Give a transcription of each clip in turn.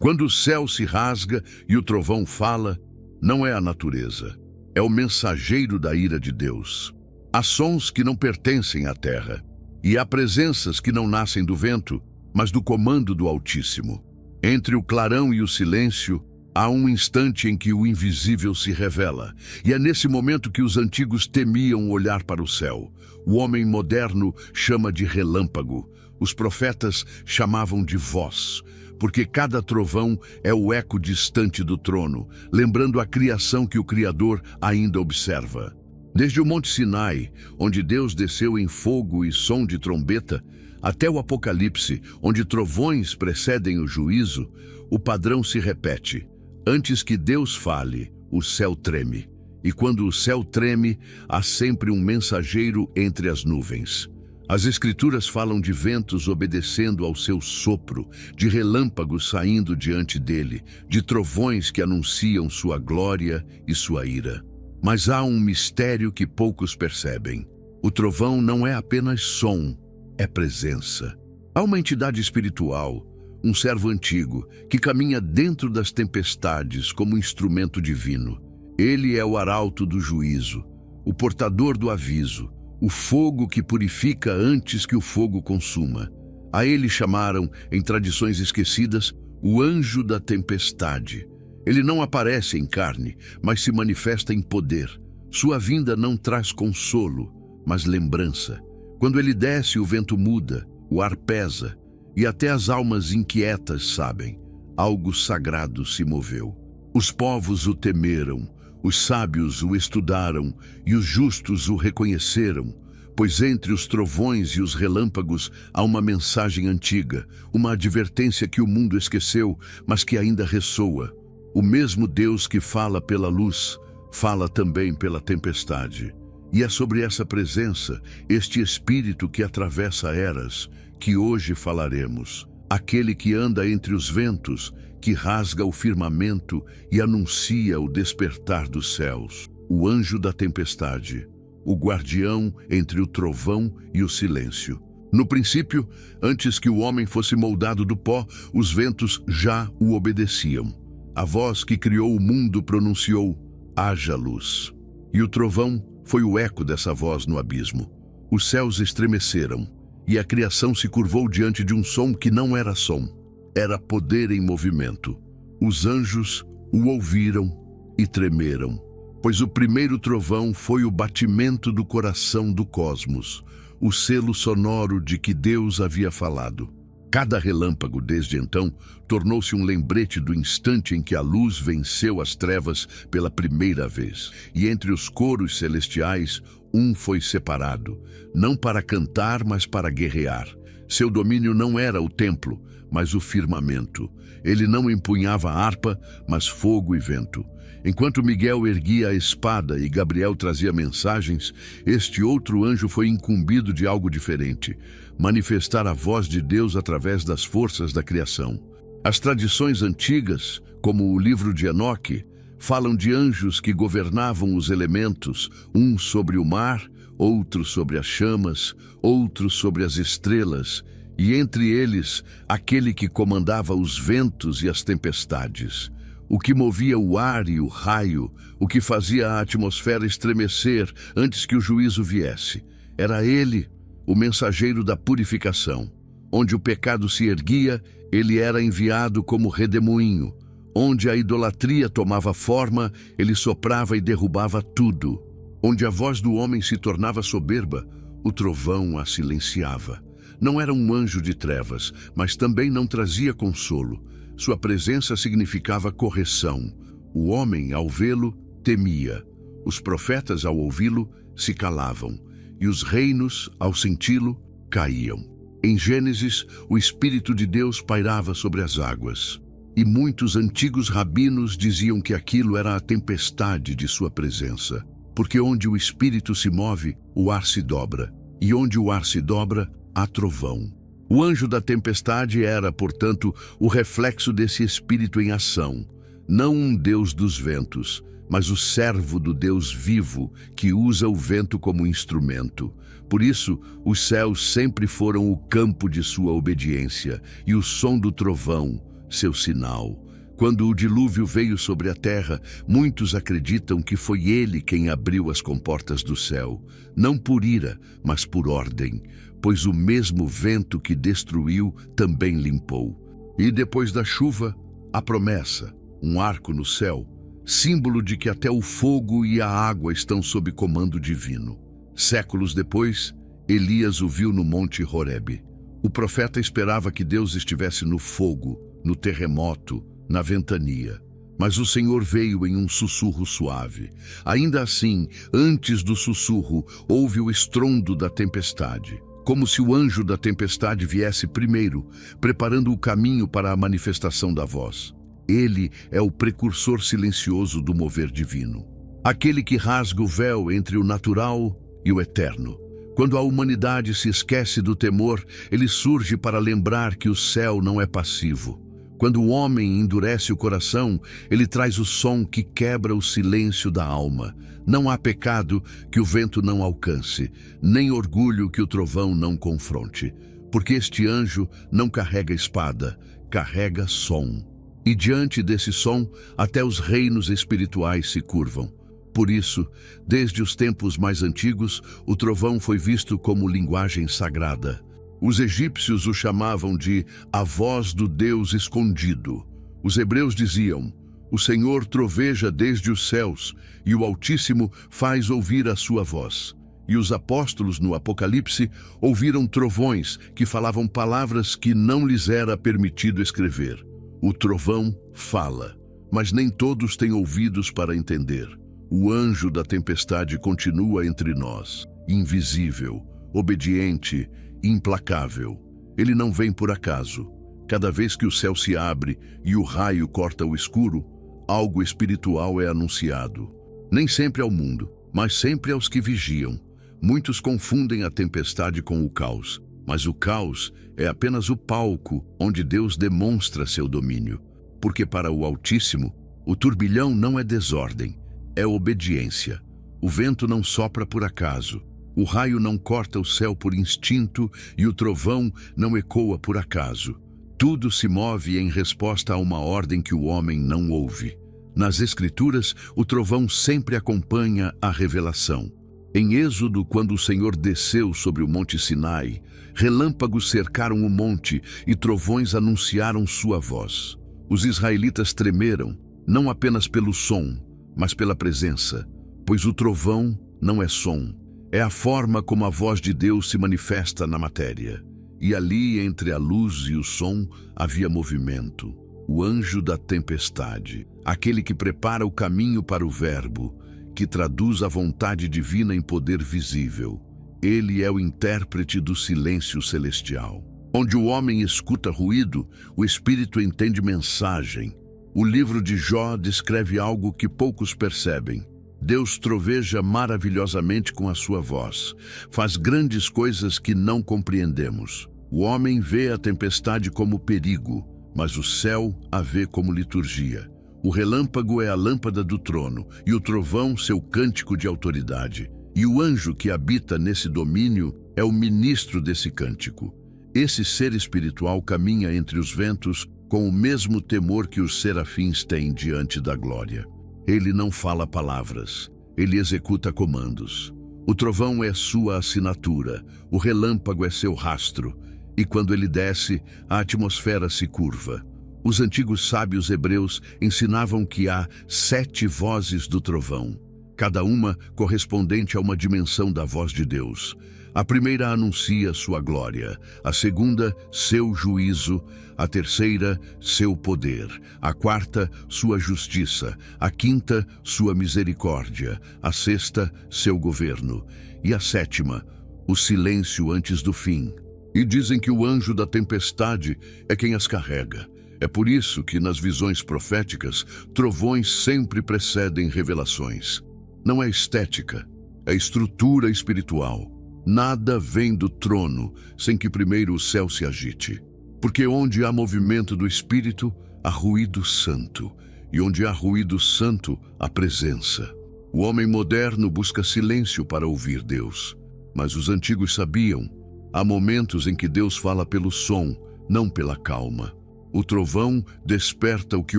Quando o céu se rasga e o trovão fala, não é a natureza, é o mensageiro da ira de Deus. Há sons que não pertencem à terra, e há presenças que não nascem do vento, mas do comando do Altíssimo. Entre o clarão e o silêncio, há um instante em que o invisível se revela, e é nesse momento que os antigos temiam olhar para o céu. O homem moderno chama de relâmpago, os profetas chamavam de voz, porque cada trovão é o eco distante do trono, lembrando a criação que o Criador ainda observa. Desde o Monte Sinai, onde Deus desceu em fogo e som de trombeta, até o Apocalipse, onde trovões precedem o juízo, o padrão se repete. Antes que Deus fale, o céu treme. E quando o céu treme, há sempre um mensageiro entre as nuvens. As Escrituras falam de ventos obedecendo ao seu sopro, de relâmpagos saindo diante dele, de trovões que anunciam sua glória e sua ira. Mas há um mistério que poucos percebem. O trovão não é apenas som, é presença. Há uma entidade espiritual, um servo antigo, que caminha dentro das tempestades como instrumento divino. Ele é o arauto do juízo, o portador do aviso, o fogo que purifica antes que o fogo consuma. A ele chamaram, em tradições esquecidas, o anjo da tempestade. Ele não aparece em carne, mas se manifesta em poder. Sua vinda não traz consolo, mas lembrança. Quando ele desce, o vento muda, o ar pesa, e até as almas inquietas sabem. Algo sagrado se moveu. Os povos o temeram, os sábios o estudaram e os justos o reconheceram, pois entre os trovões e os relâmpagos há uma mensagem antiga, uma advertência que o mundo esqueceu, mas que ainda ressoa. O mesmo Deus que fala pela luz, fala também pela tempestade. E é sobre essa presença, este Espírito que atravessa eras, que hoje falaremos. Aquele que anda entre os ventos, que rasga o firmamento e anuncia o despertar dos céus. O anjo da tempestade, o guardião entre o trovão e o silêncio. No princípio, antes que o homem fosse moldado do pó, os ventos já o obedeciam. A voz que criou o mundo pronunciou: haja luz. E o trovão foi o eco dessa voz no abismo. Os céus estremeceram, e a criação se curvou diante de um som que não era som, era poder em movimento. Os anjos o ouviram e tremeram, pois o primeiro trovão foi o batimento do coração do cosmos, o selo sonoro de que Deus havia falado. Cada relâmpago, desde então, tornou-se um lembrete do instante em que a luz venceu as trevas pela primeira vez. E entre os coros celestiais, um foi separado, não para cantar, mas para guerrear. Seu domínio não era o templo, mas o firmamento. Ele não empunhava harpa, mas fogo e vento. Enquanto Miguel erguia a espada e Gabriel trazia mensagens, este outro anjo foi incumbido de algo diferente: manifestar a voz de Deus através das forças da criação. As tradições antigas, como o livro de Enoque, falam de anjos que governavam os elementos, um sobre o mar, outro sobre as chamas, outro sobre as estrelas, e entre eles, aquele que comandava os ventos e as tempestades. O que movia o ar e o raio, o que fazia a atmosfera estremecer antes que o juízo viesse. Era ele, o mensageiro da purificação. Onde o pecado se erguia, ele era enviado como redemoinho. Onde a idolatria tomava forma, ele soprava e derrubava tudo. Onde a voz do homem se tornava soberba, o trovão a silenciava. Não era um anjo de trevas, mas também não trazia consolo. Sua presença significava correção. O homem, ao vê-lo, temia. Os profetas, ao ouvi-lo, se calavam. E os reinos, ao senti-lo, caíam. Em Gênesis, o Espírito de Deus pairava sobre as águas. E muitos antigos rabinos diziam que aquilo era a tempestade de sua presença. Porque onde o Espírito se move, o ar se dobra. E onde o ar se dobra, há trovão. O anjo da tempestade era, portanto, o reflexo desse Espírito em ação. Não um Deus dos ventos, mas o servo do Deus vivo, que usa o vento como instrumento. Por isso, os céus sempre foram o campo de sua obediência, e o som do trovão, seu sinal. Quando o dilúvio veio sobre a terra, muitos acreditam que foi ele quem abriu as comportas do céu, não por ira, mas por ordem, pois o mesmo vento que destruiu também limpou. E depois da chuva, a promessa, um arco no céu, símbolo de que até o fogo e a água estão sob comando divino. Séculos depois, Elias o viu no Monte Horebe. O profeta esperava que Deus estivesse no fogo, no terremoto, na ventania. Mas o Senhor veio em um sussurro suave. Ainda assim, antes do sussurro, houve o estrondo da tempestade, como se o anjo da tempestade viesse primeiro, preparando o caminho para a manifestação da voz. Ele é o precursor silencioso do mover divino, aquele que rasga o véu entre o natural e o eterno. Quando a humanidade se esquece do temor, ele surge para lembrar que o céu não é passivo. Quando o homem endurece o coração, ele traz o som que quebra o silêncio da alma. Não há pecado que o vento não alcance, nem orgulho que o trovão não confronte. Porque este anjo não carrega espada, carrega som. E diante desse som, até os reinos espirituais se curvam. Por isso, desde os tempos mais antigos, o trovão foi visto como linguagem sagrada. Os egípcios o chamavam de a voz do Deus escondido. Os hebreus diziam: o Senhor troveja desde os céus, e o Altíssimo faz ouvir a sua voz. E os apóstolos no Apocalipse ouviram trovões que falavam palavras que não lhes era permitido escrever. O trovão fala, mas nem todos têm ouvidos para entender. O anjo da tempestade continua entre nós, invisível, obediente, implacável. Ele não vem por acaso. Cada vez que o céu se abre e o raio corta o escuro, algo espiritual é anunciado. Nem sempre ao mundo, mas sempre aos que vigiam. Muitos confundem a tempestade com o caos, mas o caos é apenas o palco onde Deus demonstra seu domínio. Porque para o Altíssimo, o turbilhão não é desordem, é obediência. O vento não sopra por acaso. O raio não corta o céu por instinto e o trovão não ecoa por acaso. Tudo se move em resposta a uma ordem que o homem não ouve. Nas Escrituras, o trovão sempre acompanha a revelação. Em Êxodo, quando o Senhor desceu sobre o Monte Sinai, relâmpagos cercaram o monte e trovões anunciaram sua voz. Os israelitas tremeram, não apenas pelo som, mas pela presença, pois o trovão não é som. É a forma como a voz de Deus se manifesta na matéria. E ali, entre a luz e o som, havia movimento. O anjo da tempestade, aquele que prepara o caminho para o Verbo, que traduz a vontade divina em poder visível. Ele é o intérprete do silêncio celestial. Onde o homem escuta ruído, o Espírito entende mensagem. O livro de Jó descreve algo que poucos percebem. Deus troveja maravilhosamente com a sua voz. Faz grandes coisas que não compreendemos. O homem vê a tempestade como perigo, mas o céu a vê como liturgia. O relâmpago é a lâmpada do trono, e o trovão seu cântico de autoridade. E o anjo que habita nesse domínio é o ministro desse cântico. Esse ser espiritual caminha entre os ventos com o mesmo temor que os serafins têm diante da glória. Ele não fala palavras, ele executa comandos. O trovão é sua assinatura, o relâmpago é seu rastro, e quando ele desce, a atmosfera se curva. Os antigos sábios hebreus ensinavam que há 7 vozes do trovão, cada uma correspondente a uma dimensão da voz de Deus. A primeira anuncia sua glória, a segunda, seu juízo, a terceira, seu poder, a quarta, sua justiça, a quinta, sua misericórdia, a sexta, seu governo, e a sétima, o silêncio antes do fim. E dizem que o anjo da tempestade é quem as carrega. É por isso que nas visões proféticas, trovões sempre precedem revelações. Não é estética, é estrutura espiritual. Nada vem do trono sem que primeiro o céu se agite. Porque onde há movimento do Espírito, há ruído santo. E onde há ruído santo, há presença. O homem moderno busca silêncio para ouvir Deus. Mas os antigos sabiam, há momentos em que Deus fala pelo som, não pela calma. O trovão desperta o que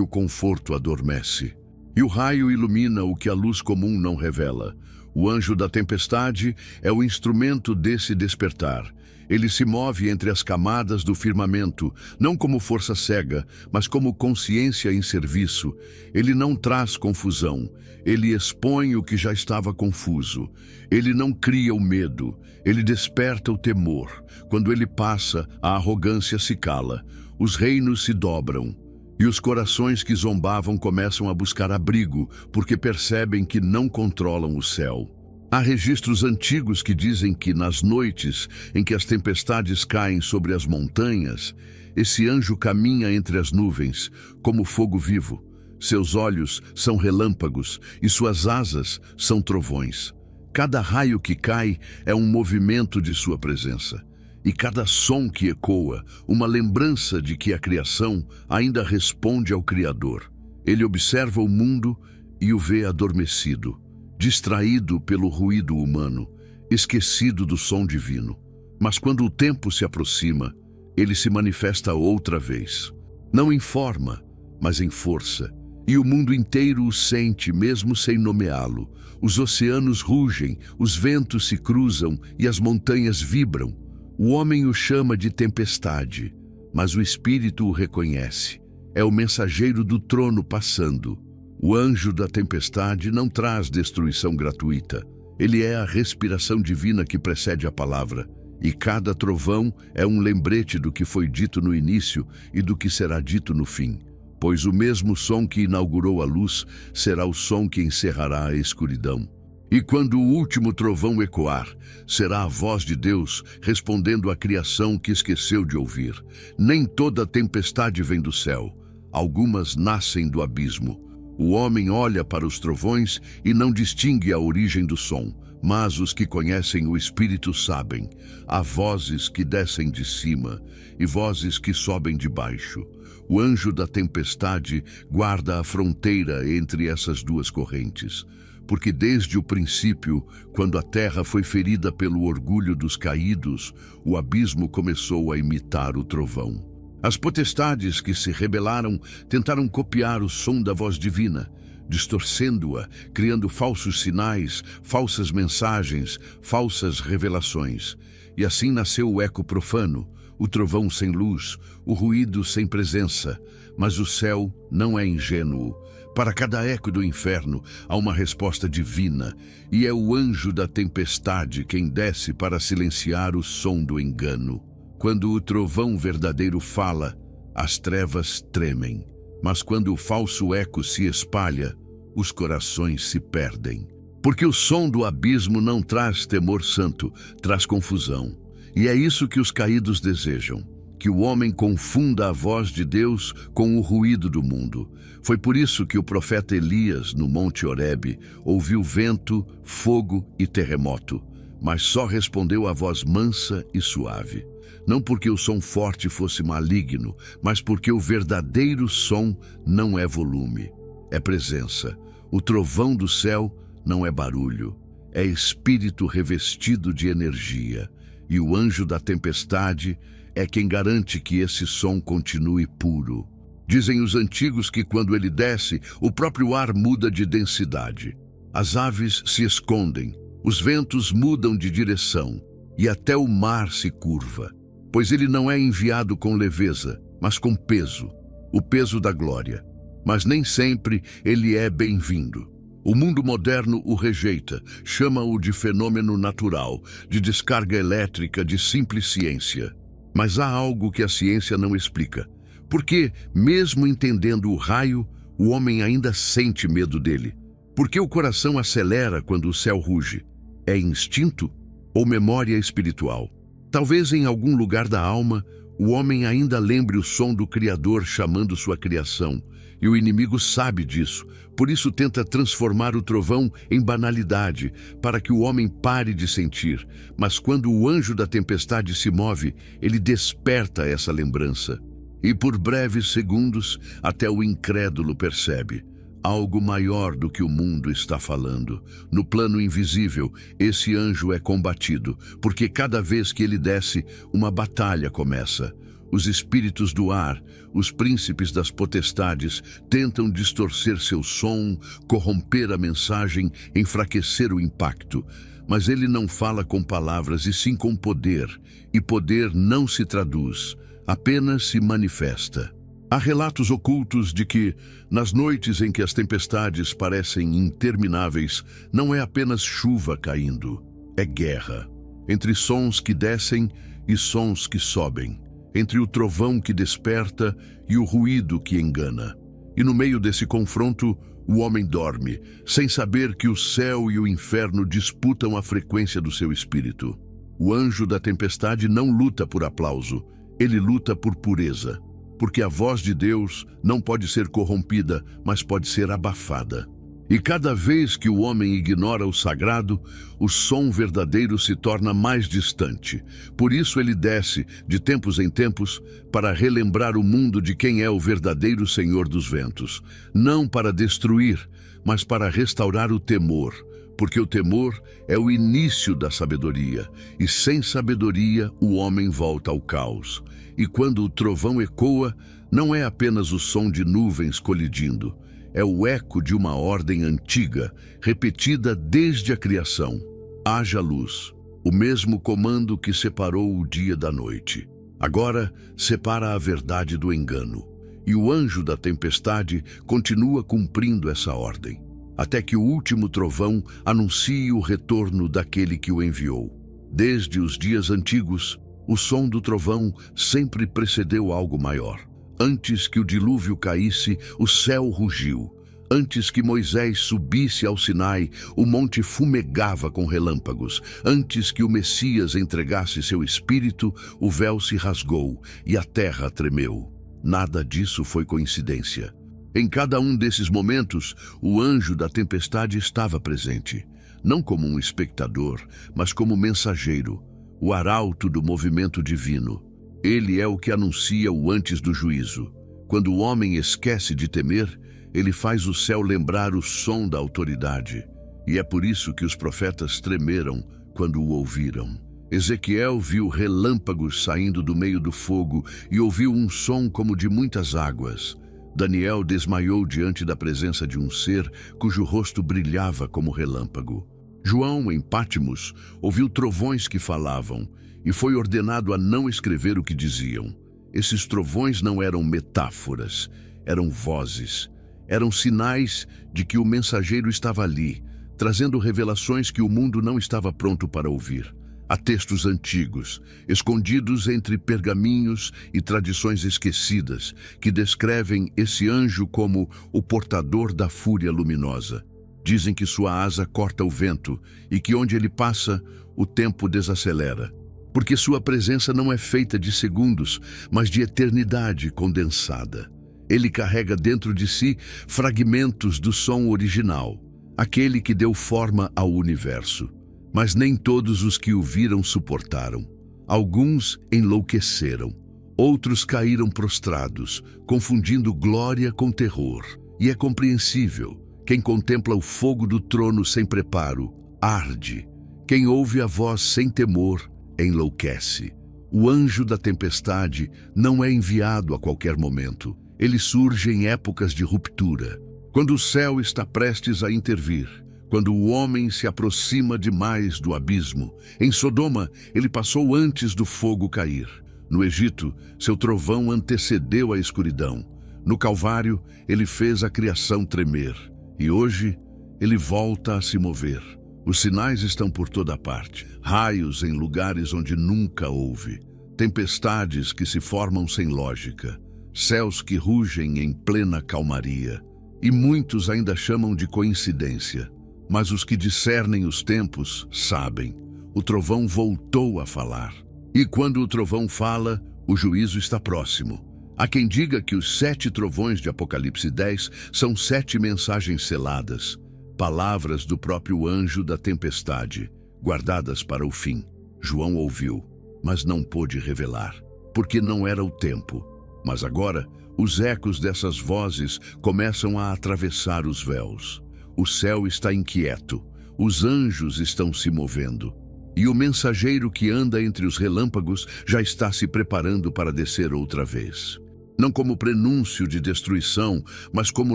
o conforto adormece. E o raio ilumina o que a luz comum não revela. O anjo da tempestade é o instrumento desse despertar. Ele se move entre as camadas do firmamento, não como força cega, mas como consciência em serviço. Ele não traz confusão, ele expõe o que já estava confuso. Ele não cria o medo, ele desperta o temor. Quando ele passa, a arrogância se cala, os reinos se dobram. E os corações que zombavam começam a buscar abrigo, porque percebem que não controlam o céu. Há registros antigos que dizem que nas noites em que as tempestades caem sobre as montanhas, esse anjo caminha entre as nuvens, como fogo vivo. Seus olhos são relâmpagos e suas asas são trovões. Cada raio que cai é um movimento de sua presença. E cada som que ecoa, uma lembrança de que a criação ainda responde ao Criador. Ele observa o mundo e o vê adormecido, distraído pelo ruído humano, esquecido do som divino. Mas quando o tempo se aproxima, ele se manifesta outra vez. Não em forma, mas em força. E o mundo inteiro o sente, mesmo sem nomeá-lo. Os oceanos rugem, os ventos se cruzam e as montanhas vibram. O homem o chama de tempestade, mas o Espírito o reconhece. É o mensageiro do trono passando. O anjo da tempestade não traz destruição gratuita. Ele é a respiração divina que precede a palavra. E cada trovão é um lembrete do que foi dito no início e do que será dito no fim. Pois o mesmo som que inaugurou a luz será o som que encerrará a escuridão. E quando o último trovão ecoar, será a voz de Deus respondendo à criação que esqueceu de ouvir. Nem toda tempestade vem do céu, algumas nascem do abismo. O homem olha para os trovões e não distingue a origem do som, mas os que conhecem o Espírito sabem. Há vozes que descem de cima e vozes que sobem de baixo. O anjo da tempestade guarda a fronteira entre essas duas correntes. Porque desde o princípio, quando a terra foi ferida pelo orgulho dos caídos, o abismo começou a imitar o trovão. As potestades que se rebelaram tentaram copiar o som da voz divina, distorcendo-a, criando falsos sinais, falsas mensagens, falsas revelações. E assim nasceu o eco profano, o trovão sem luz, o ruído sem presença. Mas o céu não é ingênuo. Para cada eco do inferno há uma resposta divina, e é o anjo da tempestade quem desce para silenciar o som do engano. Quando o trovão verdadeiro fala, as trevas tremem, mas quando o falso eco se espalha, os corações se perdem. Porque o som do abismo não traz temor santo, traz confusão. E é isso que os caídos desejam. Que o homem confunda a voz de Deus com o ruído do mundo. Foi por isso que o profeta Elias, no Monte Horebe, ouviu vento, fogo e terremoto, mas só respondeu a voz mansa e suave. Não porque o som forte fosse maligno, mas porque o verdadeiro som não é volume, é presença. O trovão do céu não é barulho, é espírito revestido de energia. E o anjo da tempestade é quem garante que esse som continue puro. Dizem os antigos que quando ele desce, o próprio ar muda de densidade. As aves se escondem, os ventos mudam de direção e até o mar se curva. Pois ele não é enviado com leveza, mas com peso, o peso da glória. Mas nem sempre ele é bem-vindo. O mundo moderno o rejeita, chama-o de fenômeno natural, de descarga elétrica, de simples ciência. Mas há algo que a ciência não explica. Porque, mesmo entendendo o raio, o homem ainda sente medo dele. Porque o coração acelera quando o céu ruge. É instinto ou memória espiritual? Talvez em algum lugar da alma, o homem ainda lembre o som do Criador chamando sua criação. E o inimigo sabe disso, por isso tenta transformar o trovão em banalidade, para que o homem pare de sentir. Mas quando o anjo da tempestade se move, ele desperta essa lembrança. E por breves segundos, até o incrédulo percebe. Algo maior do que o mundo está falando. No plano invisível, esse anjo é combatido, porque cada vez que ele desce, uma batalha começa. Os espíritos do ar, os príncipes das potestades, tentam distorcer seu som, corromper a mensagem, enfraquecer o impacto. Mas ele não fala com palavras e sim com poder, e poder não se traduz, apenas se manifesta. Há relatos ocultos de que, nas noites em que as tempestades parecem intermináveis, não é apenas chuva caindo, é guerra. Entre sons que descem e sons que sobem, entre o trovão que desperta e o ruído que engana. E no meio desse confronto, o homem dorme, sem saber que o céu e o inferno disputam a frequência do seu espírito. O anjo da tempestade não luta por aplauso, ele luta por pureza, porque a voz de Deus não pode ser corrompida, mas pode ser abafada. E cada vez que o homem ignora o sagrado, o som verdadeiro se torna mais distante. Por isso ele desce, de tempos em tempos, para relembrar o mundo de quem é o verdadeiro Senhor dos ventos. Não para destruir, mas para restaurar o temor. Porque o temor é o início da sabedoria, e sem sabedoria o homem volta ao caos. E quando o trovão ecoa, não é apenas o som de nuvens colidindo, é o eco de uma ordem antiga, repetida desde a criação. Haja luz, o mesmo comando que separou o dia da noite. Agora separa a verdade do engano. E o anjo da tempestade continua cumprindo essa ordem, até que o último trovão anuncie o retorno daquele que o enviou. Desde os dias antigos, o som do trovão sempre precedeu algo maior. Antes que o dilúvio caísse, o céu rugiu. Antes que Moisés subisse ao Sinai, o monte fumegava com relâmpagos. Antes que o Messias entregasse seu espírito, o véu se rasgou e a terra tremeu. Nada disso foi coincidência. Em cada um desses momentos, o anjo da tempestade estava presente, não como um espectador, mas como mensageiro, o arauto do movimento divino. Ele é o que anuncia o antes do juízo. Quando o homem esquece de temer, ele faz o céu lembrar o som da autoridade. E é por isso que os profetas tremeram quando o ouviram. Ezequiel viu relâmpagos saindo do meio do fogo e ouviu um som como de muitas águas. Daniel desmaiou diante da presença de um ser cujo rosto brilhava como relâmpago. João, em Patmos, ouviu trovões que falavam e foi ordenado a não escrever o que diziam. Esses trovões não eram metáforas, eram vozes. Eram sinais de que o mensageiro estava ali, trazendo revelações que o mundo não estava pronto para ouvir. Há textos antigos, escondidos entre pergaminhos e tradições esquecidas, que descrevem esse anjo como o portador da fúria luminosa. Dizem que sua asa corta o vento e que onde ele passa, o tempo desacelera. Porque sua presença não é feita de segundos, mas de eternidade condensada. Ele carrega dentro de si fragmentos do som original, aquele que deu forma ao universo. Mas nem todos os que o viram suportaram. Alguns enlouqueceram, outros caíram prostrados, confundindo glória com terror. E é compreensível. Quem contempla o fogo do trono sem preparo, arde. Quem ouve a voz sem temor, enlouquece. O anjo da tempestade não é enviado a qualquer momento. Ele surge em épocas de ruptura, quando o céu está prestes a intervir, quando o homem se aproxima demais do abismo. Em Sodoma, ele passou antes do fogo cair. No Egito, seu trovão antecedeu a escuridão. No Calvário, ele fez a criação tremer. E hoje, ele volta a se mover. Os sinais estão por toda parte. Raios em lugares onde nunca houve. Tempestades que se formam sem lógica. Céus que rugem em plena calmaria. E muitos ainda chamam de coincidência. Mas os que discernem os tempos sabem. O trovão voltou a falar. E quando o trovão fala, o juízo está próximo. Há quem diga que os 7 trovões de Apocalipse 10 são 7 mensagens seladas, palavras do próprio anjo da tempestade, guardadas para o fim. João ouviu, mas não pôde revelar, porque não era o tempo. Mas agora, os ecos dessas vozes começam a atravessar os véus. O céu está inquieto, os anjos estão se movendo. E o mensageiro que anda entre os relâmpagos já está se preparando para descer outra vez. Não como prenúncio de destruição, mas como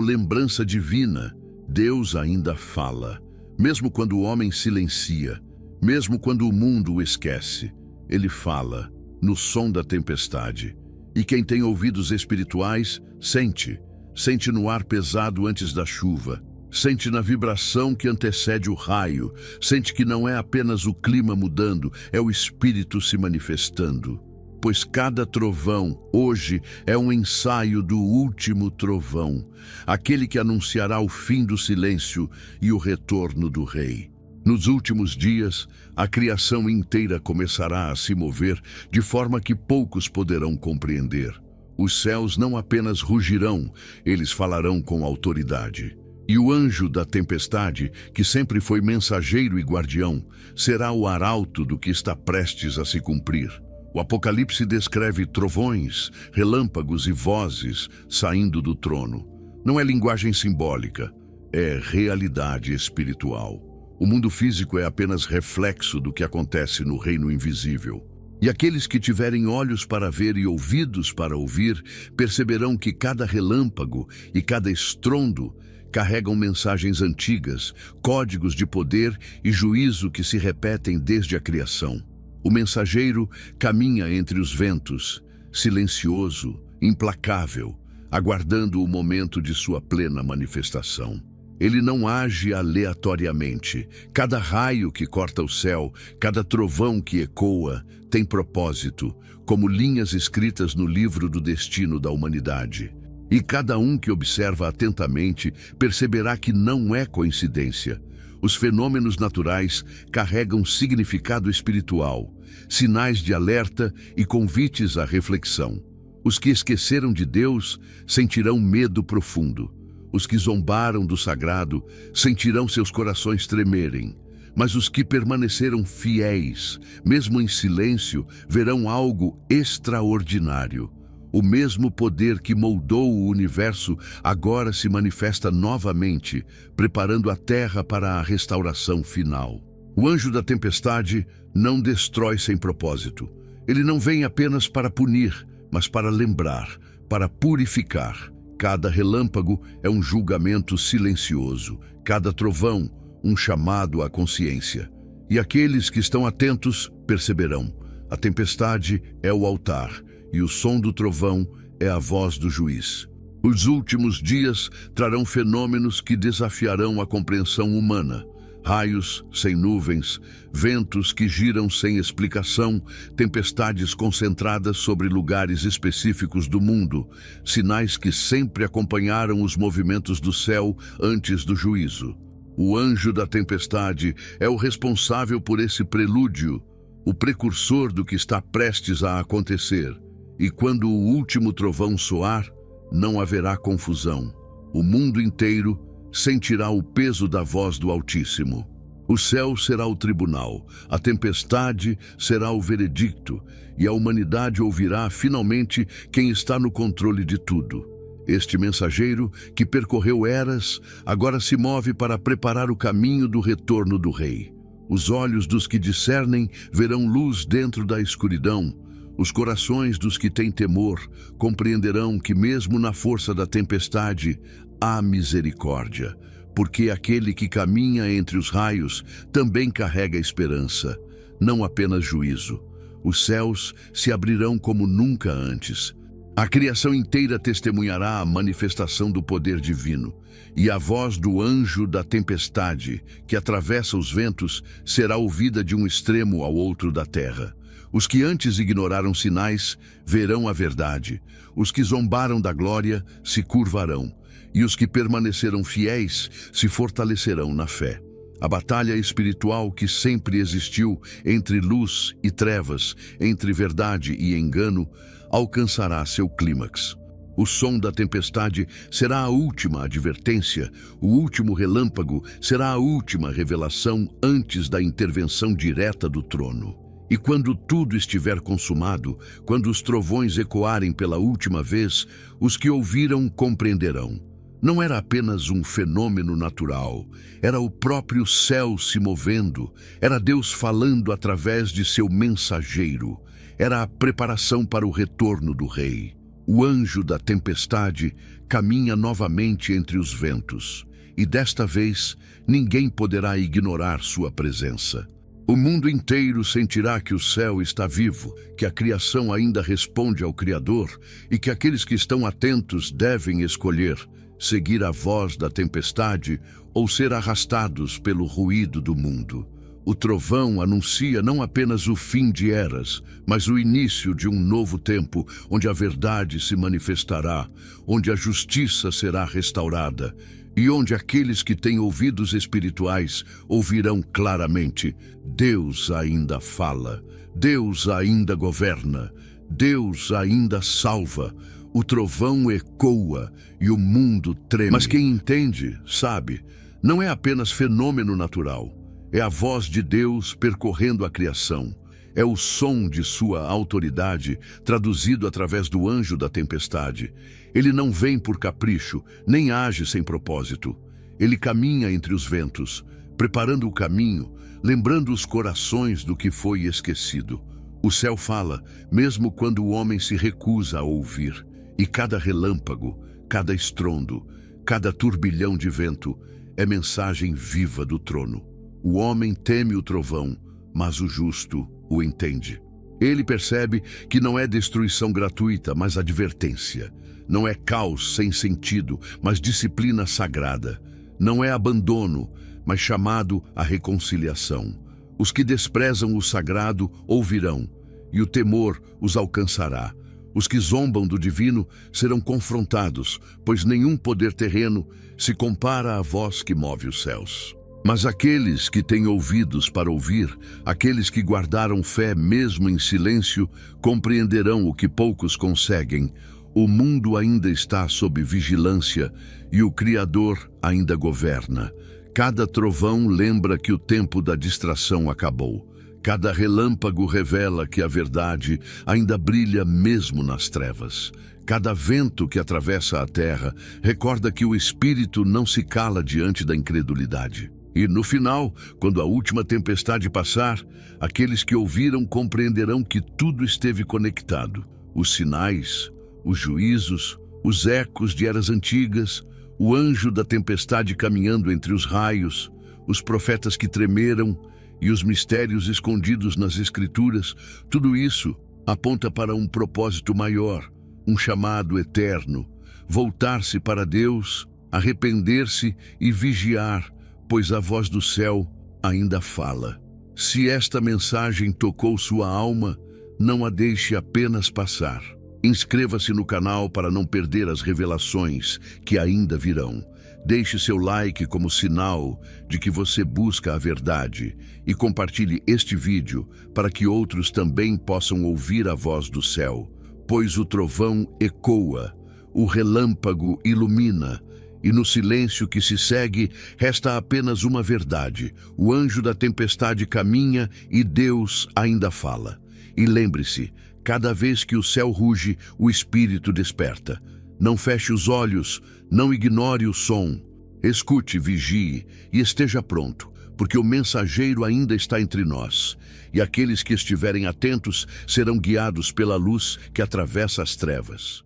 lembrança divina. Deus ainda fala. Mesmo quando o homem silencia, mesmo quando o mundo o esquece, ele fala no som da tempestade. E quem tem ouvidos espirituais, sente. Sente no ar pesado antes da chuva. Sente na vibração que antecede o raio. Sente que não é apenas o clima mudando, é o Espírito se manifestando. Pois cada trovão, hoje, é um ensaio do último trovão, aquele que anunciará o fim do silêncio e o retorno do Rei. Nos últimos dias, a criação inteira começará a se mover de forma que poucos poderão compreender. Os céus não apenas rugirão, eles falarão com autoridade. E o anjo da tempestade, que sempre foi mensageiro e guardião, será o arauto do que está prestes a se cumprir. O Apocalipse descreve trovões, relâmpagos e vozes saindo do trono. Não é linguagem simbólica, é realidade espiritual. O mundo físico é apenas reflexo do que acontece no reino invisível. E aqueles que tiverem olhos para ver e ouvidos para ouvir, perceberão que cada relâmpago e cada estrondo carregam mensagens antigas, códigos de poder e juízo que se repetem desde a criação. O mensageiro caminha entre os ventos, silencioso, implacável, aguardando o momento de sua plena manifestação. Ele não age aleatoriamente. Cada raio que corta o céu, cada trovão que ecoa, tem propósito, como linhas escritas no livro do destino da humanidade. E cada um que observa atentamente perceberá que não é coincidência. Os fenômenos naturais carregam significado espiritual, sinais de alerta e convites à reflexão. Os que esqueceram de Deus sentirão medo profundo. Os que zombaram do sagrado sentirão seus corações tremerem. Mas os que permaneceram fiéis, mesmo em silêncio, verão algo extraordinário. O mesmo poder que moldou o universo agora se manifesta novamente, preparando a terra para a restauração final. O anjo da tempestade não destrói sem propósito. Ele não vem apenas para punir, mas para lembrar, para purificar. Cada relâmpago é um julgamento silencioso, cada trovão, um chamado à consciência. E aqueles que estão atentos perceberão. A tempestade é o altar, e o som do trovão é a voz do juiz. Os últimos dias trarão fenômenos que desafiarão a compreensão humana. Raios sem nuvens, ventos que giram sem explicação, tempestades concentradas sobre lugares específicos do mundo, sinais que sempre acompanharam os movimentos do céu antes do juízo. O anjo da tempestade é o responsável por esse prelúdio, o precursor do que está prestes a acontecer. E quando o último trovão soar, não haverá confusão. O mundo inteiro sentirá o peso da voz do Altíssimo. O céu será o tribunal, a tempestade será o veredicto, e a humanidade ouvirá finalmente quem está no controle de tudo. Este mensageiro, que percorreu eras, agora se move para preparar o caminho do retorno do Rei. Os olhos dos que discernem verão luz dentro da escuridão. Os corações dos que têm temor compreenderão que mesmo na força da tempestade há misericórdia, porque aquele que caminha entre os raios também carrega esperança, não apenas juízo. Os céus se abrirão como nunca antes. A criação inteira testemunhará a manifestação do poder divino, e a voz do anjo da tempestade, que atravessa os ventos, será ouvida de um extremo ao outro da terra. Os que antes ignoraram sinais verão a verdade. Os que zombaram da glória se curvarão. E os que permaneceram fiéis se fortalecerão na fé. A batalha espiritual que sempre existiu entre luz e trevas, entre verdade e engano, alcançará seu clímax. O som da tempestade será a última advertência, o último relâmpago será a última revelação antes da intervenção direta do trono. E quando tudo estiver consumado, quando os trovões ecoarem pela última vez, os que ouviram compreenderão. não era apenas um fenômeno natural, era o próprio céu se movendo, era Deus falando através de seu mensageiro, era a preparação para o retorno do rei. O anjo da tempestade caminha novamente entre os ventos, e desta vez ninguém poderá ignorar sua presença. O mundo inteiro sentirá que o céu está vivo, que a criação ainda responde ao Criador e que aqueles que estão atentos devem escolher seguir a voz da tempestade ou ser arrastados pelo ruído do mundo. O trovão anuncia não apenas o fim de eras, mas o início de um novo tempo, onde a verdade se manifestará, onde a justiça será restaurada e onde aqueles que têm ouvidos espirituais ouvirão claramente: Deus ainda fala, Deus ainda governa, Deus ainda salva. O trovão ecoa e o mundo treme. Mas quem entende, sabe, não é apenas fenômeno natural. É a voz de Deus percorrendo a criação. É o som de sua autoridade traduzido através do anjo da tempestade. Ele não vem por capricho, nem age sem propósito. Ele caminha entre os ventos, preparando o caminho, lembrando os corações do que foi esquecido. O céu fala, mesmo quando o homem se recusa a ouvir. E cada relâmpago, cada estrondo, cada turbilhão de vento é mensagem viva do trono. O homem teme o trovão, mas o justo o entende. Ele percebe que não é destruição gratuita, mas advertência. Não é caos sem sentido, mas disciplina sagrada. Não é abandono, mas chamado à reconciliação. Os que desprezam o sagrado ouvirão, e o temor os alcançará. Os que zombam do divino serão confrontados, pois nenhum poder terreno se compara à voz que move os céus. Mas aqueles que têm ouvidos para ouvir, aqueles que guardaram fé mesmo em silêncio, compreenderão o que poucos conseguem. O mundo ainda está sob vigilância e o Criador ainda governa. Cada trovão lembra que o tempo da distração acabou. Cada relâmpago revela que a verdade ainda brilha mesmo nas trevas. Cada vento que atravessa a terra recorda que o espírito não se cala diante da incredulidade. E no final, quando a última tempestade passar, aqueles que ouviram compreenderão que tudo esteve conectado. Os sinais, os juízos, os ecos de eras antigas, o anjo da tempestade caminhando entre os raios, os profetas que tremeram e os mistérios escondidos nas Escrituras, tudo isso aponta para um propósito maior, um chamado eterno: voltar-se para Deus, arrepender-se e vigiar, pois a voz do céu ainda fala. Se esta mensagem tocou sua alma, não a deixe apenas passar. Inscreva-se no canal para não perder as revelações que ainda virão. Deixe seu like como sinal de que você busca a verdade e compartilhe este vídeo para que outros também possam ouvir a voz do céu, pois o trovão ecoa, o relâmpago ilumina, e no silêncio que se segue resta apenas uma verdade: o anjo da tempestade caminha e Deus ainda fala. E lembre-se, cada vez que o céu ruge, o espírito desperta. Não feche os olhos, não ignore o som. Escute, vigie e esteja pronto, porque o mensageiro ainda está entre nós. E aqueles que estiverem atentos serão guiados pela luz que atravessa as trevas.